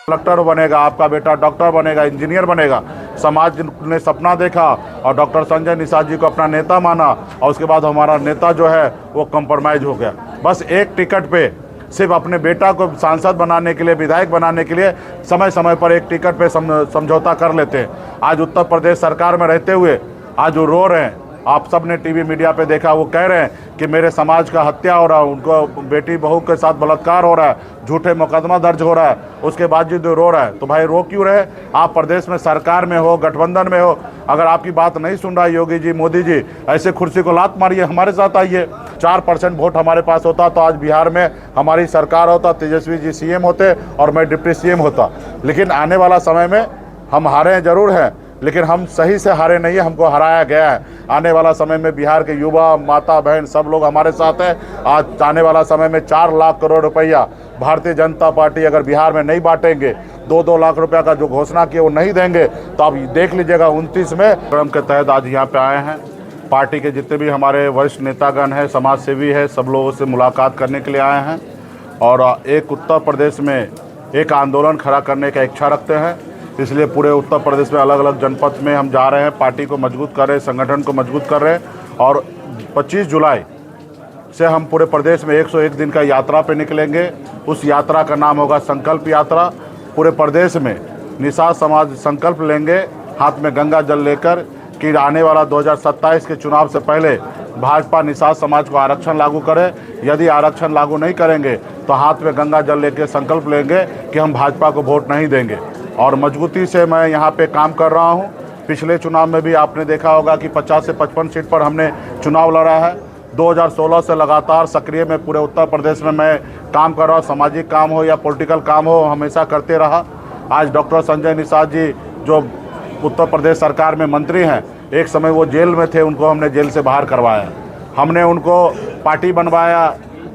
Collector बनेगा, आपका बेटा डॉक्टर बनेगा, इंजीनियर बनेगा। समाज ने सपना देखा और डॉक्टर संजय निषाद जी को अपना नेता माना और उसके बाद हमारा नेता जो है वो कंप्रोमाइज़ हो गया। बस एक टिकट पे सिर्फ अपने बेटा को सांसद बनाने के लिए, विधायक बनाने के लिए समय समय पर एक टिकट पे समझौता कर लेते हैं। आज उत्तर प्रदेश सरकार में रहते हुए आज वो रो रहे हैं। आप सब ने टीवी मीडिया पे देखा, वो कह रहे हैं कि मेरे समाज का हत्या हो रहा है, उनको बेटी बहू के साथ बलात्कार हो रहा है, झूठे मुकदमा दर्ज हो रहा है, उसके बाद जो रो रहा है। तो भाई रो क्यों रहे? आप प्रदेश में सरकार में हो, गठबंधन में हो, अगर आपकी बात नहीं सुन रहा योगी जी, मोदी जी, ऐसे कुर्सी को लात मारिए, हमारे साथ आइए। 4% वोट हमारे पास होता तो आज बिहार में हमारी सरकार होता, तेजस्वी जी सीएम होते और मैं डिप्टी सीएम होता। लेकिन आने वाला समय में हम हारे जरूर हैं, लेकिन हम सही से हारे नहीं है, हमको हराया गया है। आने वाला समय में बिहार के युवा, माता बहन सब लोग हमारे साथ हैं। आज आने वाला समय में 4 लाख करोड़ रुपया भारतीय जनता पार्टी अगर बिहार में नहीं बांटेंगे, 2-2 लाख रुपया का जो घोषणा किए वो नहीं देंगे, तो आप देख लीजिएगा 29 में कार्यक्रम के तहत आज यहाँ पे आए हैं। पार्टी के जितने भी हमारे वरिष्ठ नेतागण हैं, समाज सेवी है, सब लोगों से मुलाकात करने के लिए आए हैं और एक उत्तर प्रदेश में एक आंदोलन खड़ा करने का इच्छा रखते हैं। इसलिए पूरे उत्तर प्रदेश में अलग अलग जनपद में हम जा रहे हैं, पार्टी को मजबूत कर रहे हैं, संगठन को मजबूत कर रहे हैं। और 25 जुलाई से हम पूरे प्रदेश में 101 दिन का यात्रा पे निकलेंगे। उस यात्रा का नाम होगा संकल्प यात्रा। पूरे प्रदेश में निषाद समाज संकल्प लेंगे, हाथ में गंगा जल लेकर, कि आने वाला 2027 के चुनाव से पहले भाजपा निषाद समाज को आरक्षण लागू करे। यदि आरक्षण लागू नहीं करेंगे तो हाथ में गंगा जल लेकर संकल्प लेंगे कि हम भाजपा को वोट नहीं देंगे। और मजबूती से मैं यहाँ पे काम कर रहा हूँ। पिछले चुनाव में भी आपने देखा होगा कि 50 से 55 सीट पर हमने चुनाव लड़ा है। 2016 से लगातार सक्रिय में पूरे उत्तर प्रदेश में मैं काम कर रहा हूँ। सामाजिक काम हो या पॉलिटिकल काम हो, हमेशा करते रहा। आज डॉक्टर संजय निषाद जी जो उत्तर प्रदेश सरकार में मंत्री हैं, एक समय वो जेल में थे, उनको हमने जेल से बाहर करवाया। हमने उनको पार्टी बनवाया,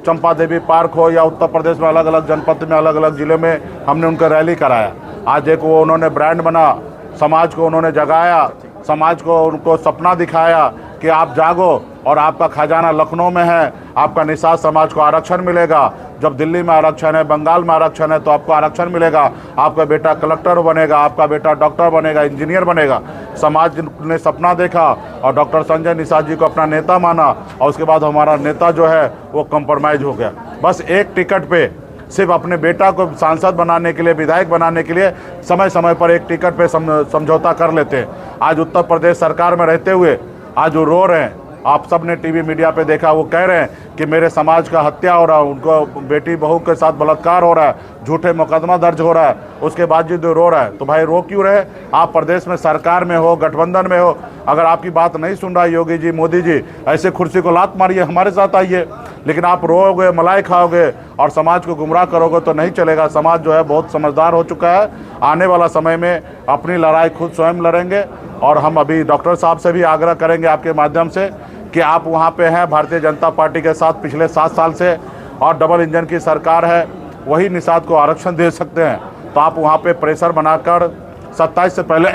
चंपा देवी पार्क हो या उत्तर प्रदेश में अलग अलग जनपद में, अलग अलग ज़िले में हमने उनका रैली कराया। आज एक वो उन्होंने ब्रांड बना, समाज को उन्होंने जगाया, समाज को उनको सपना दिखाया कि आप जागो और आपका खजाना लखनऊ में है, आपका निषाद समाज को आरक्षण मिलेगा। जब दिल्ली में आरक्षण है, बंगाल में आरक्षण है, तो आपको आरक्षण मिलेगा। आपका बेटा कलेक्टर बनेगा, आपका बेटा डॉक्टर बनेगा, इंजीनियर बनेगा। समाज ने सपना देखा और डॉक्टर संजय निषाद जी को अपना नेता माना और उसके बाद हमारा नेता जो है वो कंप्रोमाइज़ हो गया। बस एक टिकट पे सिर्फ अपने बेटा को सांसद बनाने के लिए, विधायक बनाने के लिए समय समय पर एक टिकट पे समझौता कर लेते हैं। आज उत्तर प्रदेश सरकार में रहते हुए आज वो रो रहे हैं। आप सब ने टीवी मीडिया पे देखा, वो कह रहे हैं कि मेरे समाज का हत्या हो रहा है, उनको बेटी बहू के साथ बलात्कार हो रहा है, झूठे मुकदमा दर्ज हो रहा है, उसके बाद जो रो रहा है। तो भाई रो क्यों रहे? आप प्रदेश में सरकार में हो, गठबंधन में हो, अगर आपकी बात नहीं सुन रहा योगी जी, मोदी जी, ऐसे कुर्सी को लात मारिए, हमारे साथ आइए। लेकिन आप रोओगे, मलाई खाओगे और समाज को गुमराह करोगे तो नहीं चलेगा। समाज जो है बहुत समझदार हो चुका है। आने वाला समय में अपनी लड़ाई खुद स्वयं लड़ेंगे और हम अभी डॉक्टर साहब से भी आग्रह करेंगे आपके माध्यम से कि आप वहाँ पे हैं भारतीय जनता पार्टी के साथ पिछले 7 साल से, और डबल इंजन की सरकार है, वही निषाद को आरक्षण दे सकते हैं। तो आप वहाँ पे प्रेशर बनाकर 27 से पहले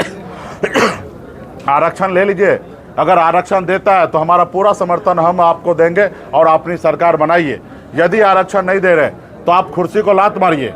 आरक्षण ले लीजिए। अगर आरक्षण देता है तो हमारा पूरा समर्थन हम आपको देंगे और अपनी सरकार बनाइए। यदि आरक्षण नहीं दे रहे तो आप कुर्सी को लात मारिए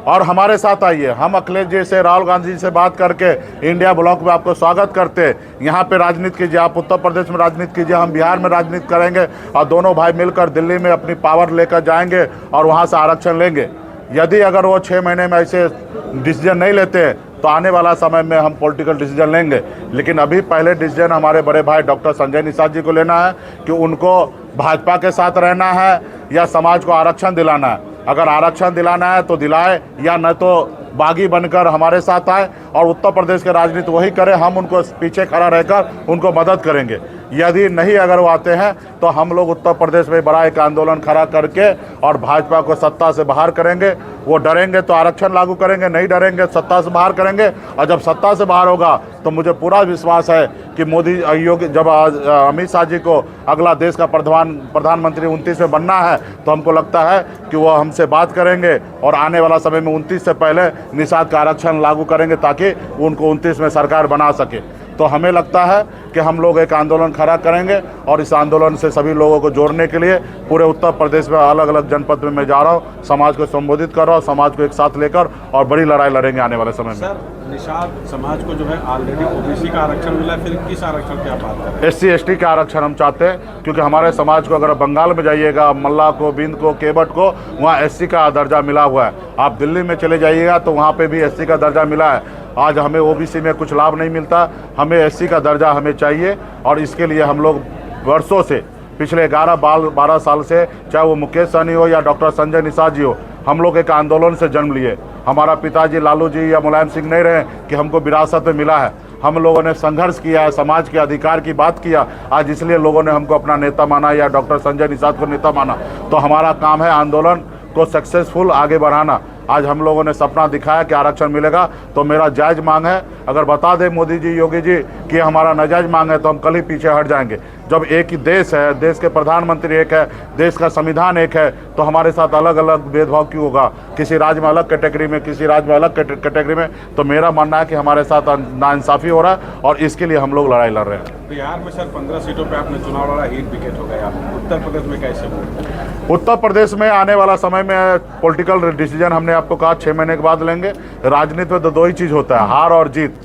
और हमारे साथ आइए। हम अखिलेश जी से, राहुल गांधी जी से बात करके इंडिया ब्लॉक में आपको स्वागत करते हैं। यहाँ पे राजनीति कीजिए, आप उत्तर प्रदेश में राजनीति कीजिए, हम बिहार में राजनीति करेंगे और दोनों भाई मिलकर दिल्ली में अपनी पावर लेकर जाएंगे और वहाँ से आरक्षण लेंगे। यदि अगर वो 6 महीने में ऐसे डिसीजन नहीं लेते तो आने वाला समय में हम पॉलिटिकल डिसीजन लेंगे। लेकिन अभी पहले डिसीजन हमारे बड़े भाई डॉक्टर संजय निषाद जी को लेना है कि उनको भाजपा के साथ रहना है या समाज को आरक्षण दिलाना है। अगर आरक्षण दिलाना है तो दिलाए, या न तो बागी बनकर हमारे साथ आए और उत्तर प्रदेश के राजनीति वही करे, हम उनको पीछे खड़ा रहकर उनको मदद करेंगे। यदि नहीं अगर वो आते हैं तो हम लोग उत्तर प्रदेश में बड़ा एक आंदोलन खड़ा करके और भाजपा को सत्ता से बाहर करेंगे। वो डरेंगे तो आरक्षण लागू करेंगे, नहीं डरेंगे सत्ता से बाहर करेंगे। और जब सत्ता से बाहर होगा तो मुझे पूरा विश्वास है कि मोदी योगी, जब अमित शाह जी को अगला देश का प्रधानमंत्री 29 में बनना है तो हमको लगता है कि वो हमसे बात करेंगे और आने वाला समय में 29 से पहले निषाद का आरक्षण लागू करेंगे ताकि उनको 29 में सरकार बना सके। तो हमें लगता है कि हम लोग एक आंदोलन खड़ा करेंगे और इस आंदोलन से सभी लोगों को जोड़ने के लिए पूरे उत्तर प्रदेश में अलग अलग जनपद में मैं जा रहा हूँ, समाज को संबोधित कर रहा हूँ, समाज को एक साथ लेकर और बड़ी लड़ाई लड़ेंगे आने वाले समय में। सर, निषाद समाज को जो है ऑलरेडी ओबीसी का आरक्षण मिला, फिर किस आरक्षण की आप बात कर रहे हैं? SC ST का आरक्षण हम चाहते हैं, क्योंकि हमारे समाज को अगर बंगाल में जाइएगा, मल्ला को, बिंद को, केवट को, वहाँ SC का दर्जा मिला हुआ है। आप दिल्ली में चले जाइएगा तो वहाँ पे भी SC का दर्जा मिला है। आज हमें OBC में कुछ लाभ नहीं मिलता, हमें SC का दर्जा हमें चाहिए और इसके लिए हम लोग वर्षों से, पिछले 11-12 साल से, चाहे वो मुकेश सहनी हो या डॉक्टर संजय निषाद जी हो, हम लोग एक आंदोलन से जन्म लिए। हमारा पिताजी लालू जी या मुलायम सिंह नहीं रहे कि हमको विरासत में मिला है। हम लोगों ने संघर्ष किया है, समाज के अधिकार की बात किया, आज इसलिए लोगों ने हमको अपना नेता माना या डॉक्टर संजय निषाद को नेता माना। तो हमारा काम है आंदोलन को सक्सेसफुल आगे बढ़ाना। आज हम लोगों ने सपना दिखाया कि आरक्षण मिलेगा, तो मेरा जायज़ मांग है। अगर बता दें मोदी जी, योगी जी कि हमारा नाजायज़ मांग है तो हम कल ही पीछे हट जाएंगे। जब एक ही देश है, देश के प्रधानमंत्री एक है, देश का संविधान एक है, तो हमारे साथ अलग अलग भेदभाव क्यों होगा? किसी राज्य में अलग कैटेगरी में, किसी राज्य में अलग कैटेगरी में। तो मेरा मानना है कि हमारे साथ नाइंसाफ़ी हो रहा है और इसके लिए हम लोग लड़ाई लड़ रहे हैं। बिहार में सर 15 सीटों पर आपने चुनाव लड़ा, हीट विकेट हो गया। उत्तर प्रदेश में कैसे हुआ? उत्तर प्रदेश में आने वाला समय में पॉलिटिकल डिसीजन हमने आपको कहा 6 महीने के बाद लेंगे। राजनीति में तो दो ही चीज़ होता है, हार और जीत।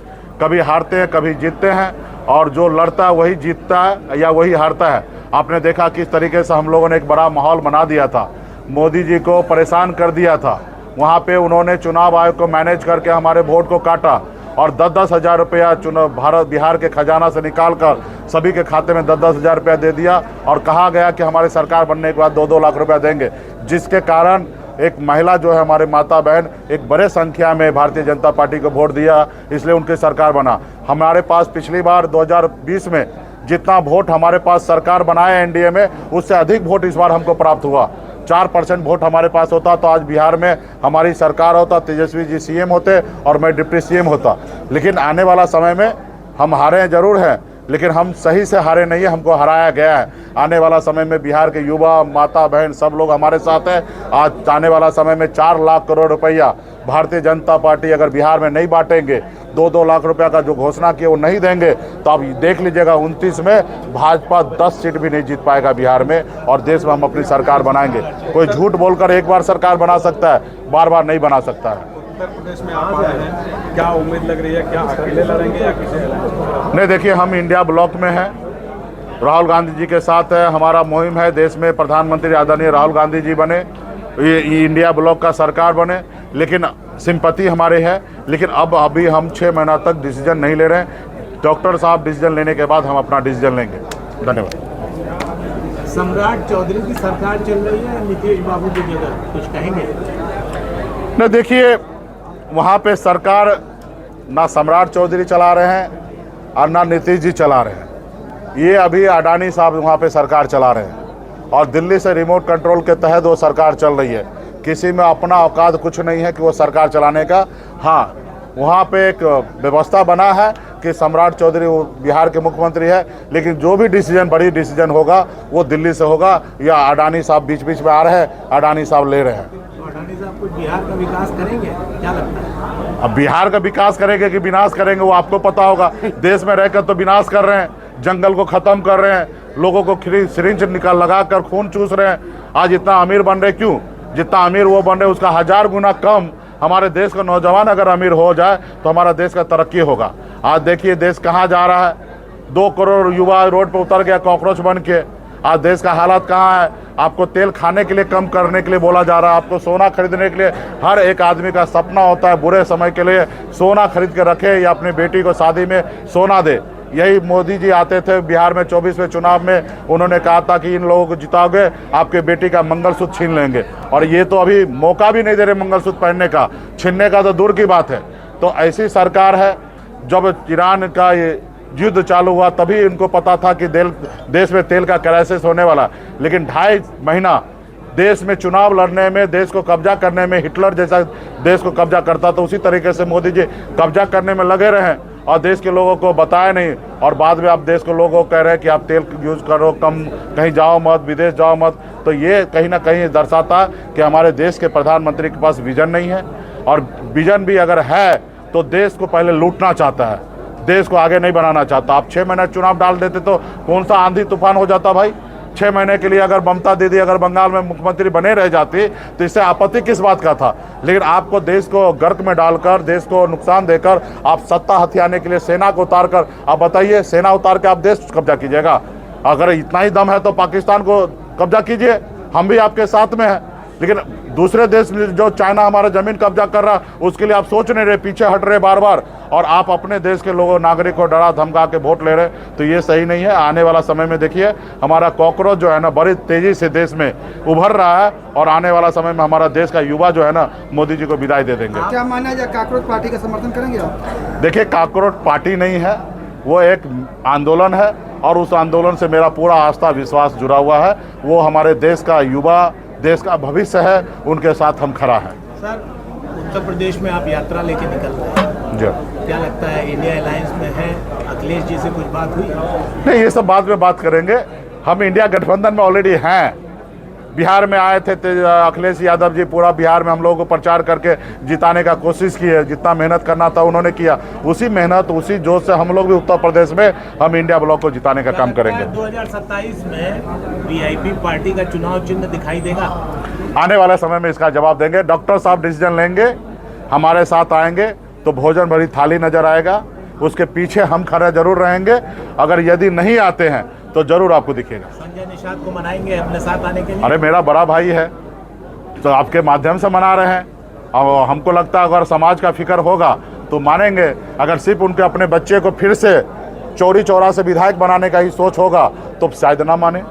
कभी हारते हैं, कभी जीतते हैं, और जो लड़ता है वही जीतता है या वही हारता है। आपने देखा किस तरीके से हम लोगों ने एक बड़ा माहौल बना दिया था, मोदी जी को परेशान कर दिया था। वहाँ पे उन्होंने चुनाव आयोग को मैनेज करके हमारे वोट को काटा और 10-10 हज़ार रुपया बिहार के खजाना से निकाल कर सभी के खाते में 10-10 हज़ार रुपया दे दिया और कहा गया कि हमारी सरकार बनने के बाद 2-2 लाख रुपया देंगे, जिसके कारण एक महिला जो है हमारे माता बहन एक बड़े संख्या में भारतीय जनता पार्टी को वोट दिया, इसलिए उनकी सरकार बना। हमारे पास पिछली बार 2020 में जितना वोट हमारे पास सरकार बनाए NDA में, उससे अधिक वोट इस बार हमको प्राप्त हुआ। 4% वोट हमारे पास होता तो आज बिहार में हमारी सरकार होता, तेजस्वी जी CM होते और मैं डिप्टी CM होता। लेकिन आने वाला समय में हम हारे जरूर हैं, लेकिन हम सही से हारे नहीं है, हमको हराया गया है। आने वाला समय में बिहार के युवा, माता बहन सब लोग हमारे साथ हैं। आज आने वाला समय में 4 लाख करोड़ रुपया भारतीय जनता पार्टी अगर बिहार में नहीं बांटेंगे, 2-2 लाख रुपया का जो घोषणा किए वो नहीं देंगे, तो आप देख लीजिएगा 29 में भाजपा 10 सीट भी नहीं जीत पाएगा बिहार में और देश में हम अपनी सरकार बनाएंगे। कोई झूठ बोलकर एक बार सरकार बना सकता है, बार बार नहीं बना सकता है। उत्तर प्रदेश में आप आए हैं, क्या उम्मीद लग रही है? क्या अकेले लड़ेंगे या किसी? नहीं, देखिए हम इंडिया ब्लॉक में हैं, राहुल गांधी जी के साथ है। हमारा मुहिम है देश में प्रधानमंत्री आदरणीय राहुल गांधी जी बने, ये इंडिया ब्लॉक का सरकार बने, लेकिन सिंपैथी हमारे है। लेकिन अभी हम 6 महीना तक डिसीजन नहीं ले रहे हैं। डॉक्टर साहब डिसीजन लेने के बाद हम अपना डिसीजन लेंगे। धन्यवाद। सम्राट चौधरी की सरकार चल रही है नीतीश बाबू की जगह, कुछ कहेंगे? नहीं, देखिए वहाँ पे सरकार ना सम्राट चौधरी चला रहे हैं और ना नीतीश जी चला रहे हैं। ये अभी अडानी साहब वहाँ पे सरकार चला रहे हैं और दिल्ली से रिमोट कंट्रोल के तहत वो सरकार चल रही है। किसी में अपना औकात कुछ नहीं है कि वो सरकार चलाने का। हाँ, वहाँ पे एक व्यवस्था बना है कि सम्राट चौधरी वो बिहार के मुख्यमंत्री है, लेकिन जो भी डिसीजन, बड़ी डिसीजन होगा वो दिल्ली से होगा या अडानी साहब बीच बीच में आ रहे हैं, अडानी साहब ले रहे हैं। अडानी साहब कुछ बिहार का विकास करेंगे, क्या लगता है? अब बिहार का विकास करेंगे कि विनाश करेंगे वो आपको पता होगा। देश में रहकर तो विनाश कर रहे हैं, जंगल को ख़त्म कर रहे हैं, लोगों को सिरिंज निकाल लगा कर खून चूस रहे हैं। आज इतना अमीर बन रहे, क्यों? जितना अमीर वो बन रहे उसका 1000 गुना कम हमारे देश का नौजवान अगर अमीर हो जाए तो हमारा देश का तरक्की होगा। आज देखिए देश कहाँ जा रहा है, 2 करोड़ युवा रोड पर उतर गया कॉकरोच बन के। आज देश का हालत कहाँ है? आपको तेल खाने के लिए कम करने के लिए बोला जा रहा है, आपको सोना खरीदने के लिए। हर एक आदमी का सपना होता है बुरे समय के लिए सोना खरीद के रखे या अपनी बेटी को शादी में सोना दे। यही मोदी जी आते थे बिहार में 24वें चुनाव में, उन्होंने कहा था कि इन लोगों को जिताओगे आपके बेटी का मंगलसूत्र छीन लेंगे, और ये तो अभी मौका भी नहीं दे रहे मंगलसूत्र पहनने का, छीनने का तो दूर की बात है। तो ऐसी सरकार है। जब ईरान का ये युद्ध चालू हुआ तभी इनको पता था कि देश में तेल का क्राइसिस होने वाला, लेकिन 2.5 महीना देश में चुनाव लड़ने में, देश को कब्जा करने में, हिटलर जैसा देश को कब्जा करता तो उसी तरीके से मोदी जी कब्जा करने में लगे रहे और देश के लोगों को बताया नहीं। और बाद में आप देश के लोगों को कह रहे हैं कि आप तेल यूज़ करो कम, कहीं जाओ मत, विदेश जाओ मत। तो ये कहीं ना कहीं दर्शाता कि हमारे देश के प्रधानमंत्री के पास विजन नहीं है, और विजन भी अगर है तो देश को पहले लूटना चाहता है। देश को आगे नहीं बनाना चाहता। आप 6 महीने चुनाव डाल देते तो कौन सा आंधी तूफान हो जाता भाई। 6 महीने के लिए अगर ममता दीदी अगर बंगाल में मुख्यमंत्री बने रह जाती तो इससे आपत्ति किस बात का था। लेकिन आपको देश को गर्क में डालकर, देश को नुकसान देकर आप सत्ता हथियाने के लिए सेना को उतार कर, आप बताइए, सेना उतार के आप देश कब्जा कीजिएगा? अगर इतना ही दम है तो पाकिस्तान को कब्जा कीजिए, हम भी आपके साथ में हैं। लेकिन दूसरे देश जो चाइना हमारा ज़मीन कब्जा कर रहा उसके लिए आप सोच नहीं रहे, पीछे हट रहे बार बार, और आप अपने देश के लोगों नागरिक को डरा धमका के वोट ले रहे, तो ये सही नहीं है। आने वाला समय में देखिए हमारा कॉकरोच जो है ना बड़ी तेज़ी से देश में उभर रहा है, और आने वाला समय में हमारा देश का युवा जो है ना मोदी जी को विदाई दे देंगे। क्या मानना है, कॉकरोच पार्टी का समर्थन करेंगे आप? देखिए, कॉकरोच पार्टी नहीं है, वो एक आंदोलन है, और उस आंदोलन से मेरा पूरा आस्था विश्वास जुड़ा हुआ है। वो हमारे देश का युवा, देश का भविष्य है, उनके साथ हम खड़ा हैं। सर, उत्तर प्रदेश में आप यात्रा लेके निकल रहे हैं, जी, क्या लगता है इंडिया अलायंस में है? अखिलेश जी से कुछ बात हुई? नहीं, ये सब बाद में बात करेंगे। हम इंडिया गठबंधन में ऑलरेडी हैं। बिहार में आए थे अखिलेश यादव जी, पूरा बिहार में हम लोगों को प्रचार करके जिताने का कोशिश की है। जितना मेहनत करना था उन्होंने किया, उसी मेहनत उसी जोश से हम लोग भी उत्तर प्रदेश में हम इंडिया ब्लॉक को जिताने का काम करेंगे। 2027 में वीआईपी पार्टी का चुनाव चिन्ह दिखाई देगा? आने वाले समय में इसका जवाब देंगे। डॉक्टर साहब डिसीजन लेंगे, हमारे साथ आएंगे तो भोजन भरी थाली नजर आएगा, उसके पीछे हम खड़े जरूर रहेंगे। अगर यदि नहीं आते हैं तो जरूर आपको दिखेगा। संजय निषाद को मनाएंगे अपने साथ आने के लिए? अरे मेरा बड़ा भाई है, तो आपके माध्यम से मना रहे हैं, और हमको लगता है अगर समाज का फिक्र होगा तो मानेंगे। अगर सिर्फ उनके अपने बच्चे को फिर से चौरी चौरा से विधायक बनाने का ही सोच होगा तो शायद ना माने।